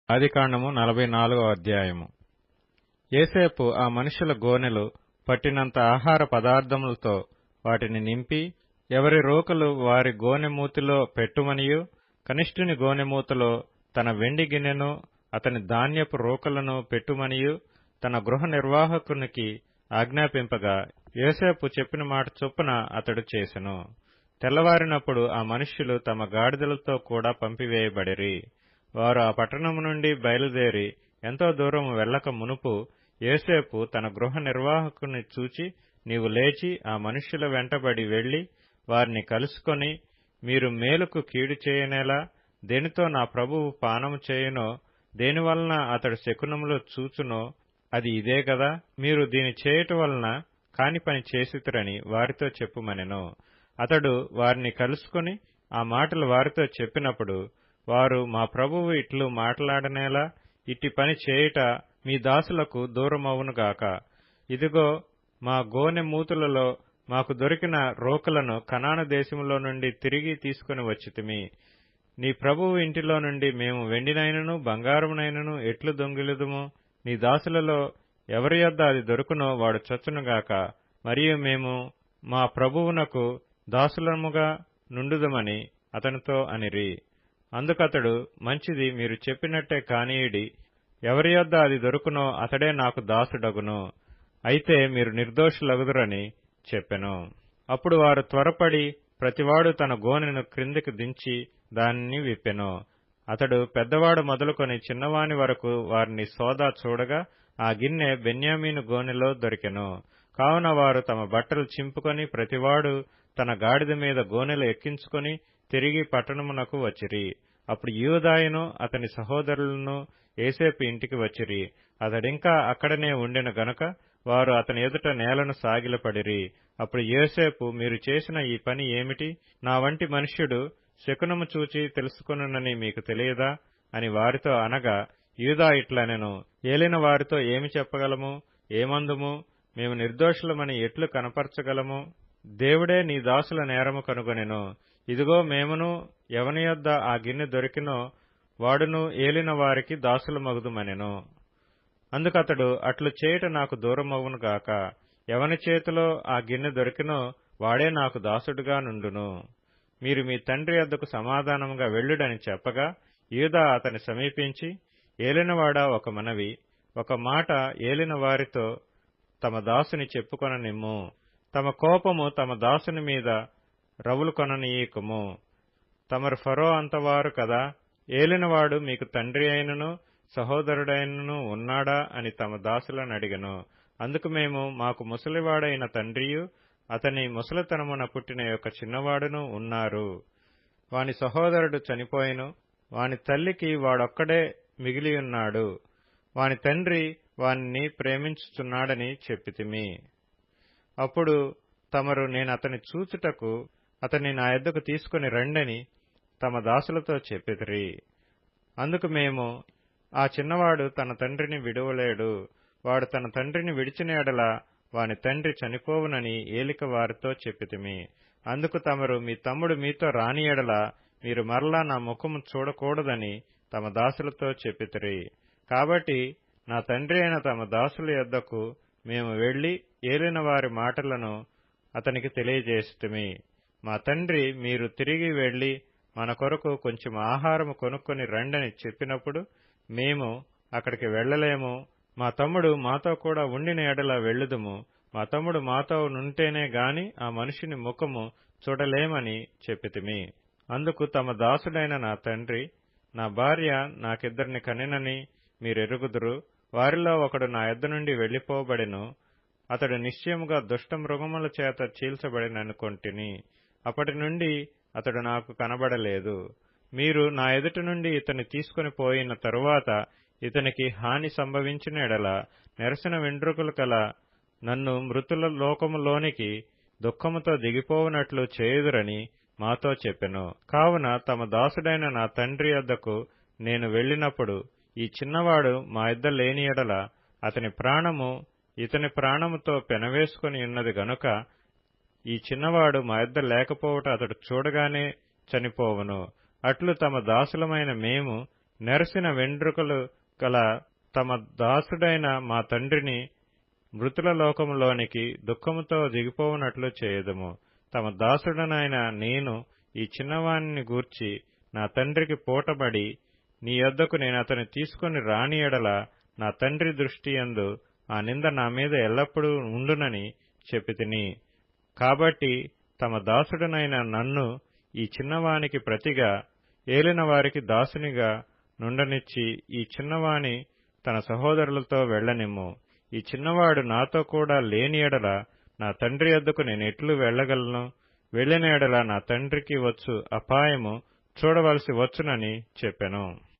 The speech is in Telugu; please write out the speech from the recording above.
ఆదికాండము 44వ అధ్యాయము. యోసేపు ఆ మనుషుల గోనెలు పట్టినంత ఆహార పదార్థములతో వాటిని నింపి, ఎవరి రోకలు వారి గోనె మూతిలో పెట్టుమనియు, కనిష్ఠుని గోనె మూతలో తన వెండి గిన్నెను అతని ధాన్యపు రోకలను పెట్టుమనియు తన గృహ నిర్వాహకునికి ఆజ్ఞాపింపగా, యోసేపు చెప్పిన మాట చొప్పున అతడు చేసెను. తెల్లవారినప్పుడు ఆ మనుష్యులు తమ గాడిదలతో కూడా పంపివేయబడిరి. వారు ఆ పట్టణము నుండి బయలుదేరి ఎంతో దూరం వెళ్ళక మునుపు యోసేపు తన గృహ నిర్వాహకుని చూచి, నీవు లేచి ఆ మనుష్యుల వెంటబడి వెళ్లి వారిని కలుసుకొని, మీరు మేలుకు కీడు చేయనేలా దేనితో నా ప్రభువు పానము చేయునో, దేనివలన అతడు శకునములు చూచునో అది ఇదే గదా, మీరు దీని చేయుట వలన కాని పని చేసితురని వారితో చెప్పుమనెను. అతడు వారిని కలుసుకొని ఆ మాటలు వారితో చెప్పినప్పుడు వారు, మా ప్రభువు ఇట్లు మాట్లాడనేలా ఇట్టి పని చేయుట మీ దాసులకు దూరమవునుగాక. ఇదిగో, మా గోనె మూతులలో మాకు దొరికిన రోకలను కనాను దేశములో నుండి తిరిగి తీసుకుని వచ్చితిమి. నీ ప్రభువు ఇంటిలో నుండి మేము వెండినైనను బంగారమునైనను ఎట్లు దొంగిలుదుము? నీ దాసులలో ఎవరి యొద్ద అది దొరుకునో వాడు చచ్చునుగాక. మరియు మేము మా ప్రభువునకు దాసులముగా నుండుదమని అతనితో అనిరి. అందుకతడు, మంచిది, మీరు చెప్పినట్టే కానీయుడి. ఎవరి యొద్ద అది దొరుకునో అతడే నాకు దాసుడగును. అయితే మీరు నిర్దోషులగుదురని చెప్పెను. అప్పుడు వారు త్వరపడి ప్రతివాడు తన గోనెను క్రిందికి దించి దానిని విప్పెను. అతడు పెద్దవాడు మొదలుకొని చిన్నవాని వరకు వారిని సోదా చూడగా ఆ గిన్నె బెన్యామీను గోనెలో దొరికెను. కావున వారు తమ బట్టలు చింపుకొని ప్రతివాడు తన గాడిద మీద గోనెలు ఎక్కించుకొని తిరిగి పట్టణమునకు వచ్చిరి. అప్పుడు యూదాయును అతని సహోదరులను యోసేపు ఇంటికి వచ్చిరి. అతడింకా అక్కడనే ఉండెను గనుక వారు అతని ఎదుట నేలను సాగిలపడిరి. అప్పుడు యోసేపు, మీరు చేసిన ఈ పని ఏమిటి? నా వంటి మనుష్యుడు శకునము చూచి తెలుసుకొనునని మీకు తెలియదా అని వారితో అనగా, యూదా ఇట్లనెను, ఏలిన వారితో ఏమి చెప్పగలము? ఏమందుము? మేము నిర్దోషులమని ఎట్లు కనపరచగలము? దేవుడే నీ దాసుల నేరము కనుగొనెను. ఇదిగో, మేమును ఎవని యొద్ద ఆ గిన్నె దొరికినో వాడును ఏలిన వారికి దాసులమగుదుమనెను. అందుకతడు, అట్లు చేయుట నాకు దూరమవునుగాక. ఎవని చేతిలో ఆ గిన్నె దొరికినో వాడే నాకు దాసుడుగా నుండును. మీరు మీ తండ్రి యొద్దకు సమాధానముగా వెళ్ళుడని చెప్పగా, యూదా అతని సమీపించి, ఏలినవాడా, ఒక మనవి, ఒక మాట ఏలిన వారితో తమ దాసుని చెప్పుకొననిమ్ము. తమ కోపము తమ దాసుని మీద రవులు కొననీయకము. తమరు ఫరో అంతవారు కదా, ఏలినవాడు మీకు తండ్రి అయినను సహోదరుడైనను ఉన్నాడా అని తమ దాసులను అడిగెను. అందుకు మేము, మాకు ముసలివాడైన తండ్రియు అతని ముసలితనమున పుట్టిన యొక్క చిన్నవాడును ఉన్నారు. వాని సహోదరుడు చనిపోయిను, వాని తల్లికి వాడొక్కడే మిగిలియున్నాడు. వాని తండ్రి వానిని ప్రేమించుచున్నాడని చెప్పితిమి. అప్పుడు తమరు, నేనతని చూచుటకు అతన్ని నా యొద్దకు తీసుకుని రండని తమ దాసులతో చెప్పితిరి. అందుకు మేము, ఆ చిన్నవాడు తన తండ్రిని విడువలేడు. వాడు తన తండ్రిని విడిచిన ఎడల వాని తండ్రి చనిపోవునని ఏలిక వారితో చెప్పితిమి. అందుకు తమరు, మీ తమ్ముడు మీతో రాని ఎడల మీరు మరలా నా ముఖము చూడకూడదని తమ దాసులతో చెప్పితిరి. కాబట్టి నా తండ్రి అయిన తమ దాసుల యొద్దకు మేము వెళ్లి ఏలిన వారి మాటలను అతనికి తెలియజేసితిమి. మా తండ్రి, మీరు తిరిగి వెళ్లి మన కొరకు కొంచెం ఆహారము కొనుక్కొని రండని చెప్పినప్పుడు మేము అక్కడికి వెళ్లలేము. మా తమ్ముడు మాతో కూడా ఉండిన ఎడల వెళ్ళుదుము. మా తమ్ముడు మాతో నుంటేనే గాని ఆ మనిషిని ముఖము చూడలేమని చెప్పితిమి. అందుకు తమ దాసుడైన నా తండ్రి, నా భార్య నాకిద్దరిని కనినని మీరెరుగుదురు. వారిలో ఒకడు నా యొద్ద నుండి వెళ్లిపోబడెను. అతడు నిశ్చయముగా దుష్టమృగముల చేత చీల్చబడిననుకొంటిని. అప్పటి నుండి అతడు నాకు కనబడలేదు. మీరు నా ఎదుట నుండి ఇతన్ని తీసుకుని పోయిన తరువాత ఇతనికి హాని సంభవించిన ఎడల నెరసిన వెండ్రుకలు కల నన్ను మృతుల లోకములోనికి దుఃఖముతో దిగిపోవునట్లు చేయుదురని మాతో చెప్పెను. కావున తమ దాసుడైన నా తండ్రి యొద్దకు నేను వెళ్ళినప్పుడు ఈ చిన్నవాడు మా యొద్ద లేని ఎడల అతని ప్రాణము ఇతని ప్రాణముతో పెనవేసుకుని ఉన్నది గనుక ఈ చిన్నవాడు మా యొద్ద లేకపోవుట అతడు చూడగానే చనిపోవును. అట్లు తమ దాసులమైన మేము నెరసిన వెండ్రుకలు గల తమ దాసుడైన మా తండ్రిని మృతుల లోకములోనికి దుఃఖముతో దిగిపోవునట్లు చేయుదుము. తమ దాసుడనైన నేను ఈ చిన్నవానిని గూర్చి నా తండ్రికి పూటబడి నీ యొద్దకు నేను అతని తీసుకుని రాని ఎడల నా తండ్రి దృష్టియందు ఆ నింద నా మీద ఎల్లప్పుడూ ఉండునని చెప్పితిని. కాబట్టి తమ దాసుడనైన నన్ను ఈ చిన్నవానికి ప్రతిగా ఏలిన వారికి దాసునిగా నుండనిచ్చి ఈ చిన్నవాని తన సహోదరులతో వెళ్లనిమ్ము. ఈ చిన్నవాడు నాతో కూడా లేని ఎడల నా తండ్రి యొద్దకు నేనెట్లు వెళ్లగలను? వెళ్లిన ఎడల నా తండ్రికి వచ్చు అపాయము చూడవలసి వచ్చునని చెప్పెను.